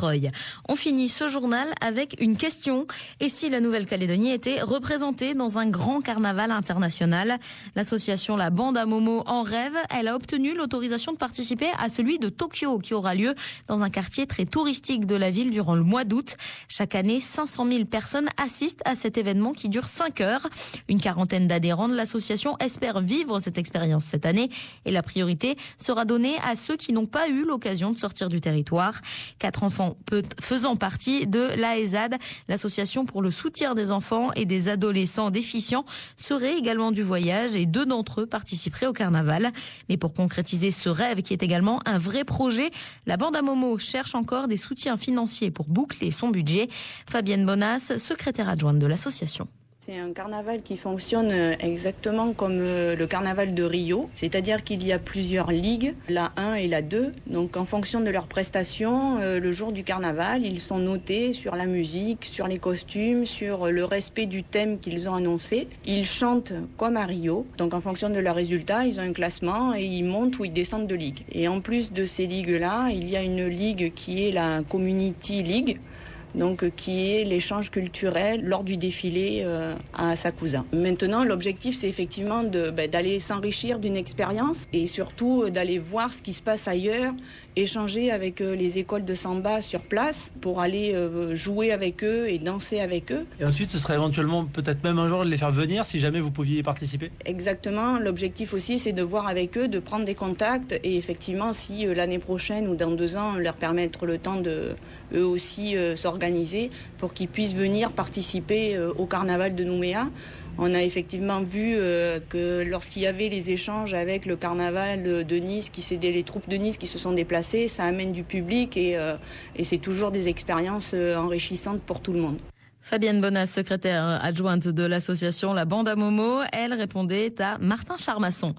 On finit ce journal avec une question. Et si la Nouvelle-Calédonie était représentée dans un grand carnaval international? L'association La Bande à Momo en rêve. Elle a obtenu l'autorisation de participer à celui de Tokyo qui aura lieu dans un quartier très touristique de la ville durant le mois d'août. Chaque année, 500 000 personnes assistent à cet événement qui dure 5 heures. Une quarantaine d'adhérents de l'association espèrent vivre cette expérience cette année et la priorité sera donnée à ceux qui n'ont pas eu l'occasion de sortir du territoire. 4 enfants faisant partie de l'AESAD, l'association pour le soutien des enfants et des adolescents déficients, seraient également du voyage et 2 d'entre eux participeraient au carnaval. Mais pour concrétiser ce rêve qui est également un vrai projet, la Bande à Momo cherche encore des soutiens financiers pour boucler son budget. Fabienne Bonas, secrétaire adjointe de l'association. C'est un carnaval qui fonctionne exactement comme le carnaval de Rio, c'est-à-dire qu'il y a plusieurs ligues, la 1 et la 2. Donc en fonction de leurs prestations, le jour du carnaval, ils sont notés sur la musique, sur les costumes, sur le respect du thème qu'ils ont annoncé. Ils chantent comme à Rio, donc en fonction de leurs résultats, ils ont un classement et ils montent ou ils descendent de ligue. Et en plus de ces ligues-là, il y a une ligue qui est la Community League, donc qui est l'échange culturel lors du défilé à Sakusa. Maintenant, l'objectif, c'est effectivement d'aller s'enrichir d'une expérience et surtout d'aller voir ce qui se passe ailleurs, échanger avec les écoles de samba sur place pour aller jouer avec eux et danser avec eux. Et ensuite, ce serait éventuellement peut-être même un jour de les faire venir si jamais vous pouviez y participer. Exactement. L'objectif aussi, c'est de voir avec eux, de prendre des contacts et effectivement, si l'année prochaine ou dans 2 ans, leur permettre le temps de eux aussi s'organiser pour qu'ils puissent venir participer au carnaval de Nouméa. On a effectivement vu que lorsqu'il y avait les échanges avec le carnaval de Nice, les troupes de Nice qui se sont déplacées, ça amène du public et c'est toujours des expériences enrichissantes pour tout le monde. Fabienne Bonas, secrétaire adjointe de l'association La Bande à Momo, elle répondait à Martin Charmasson.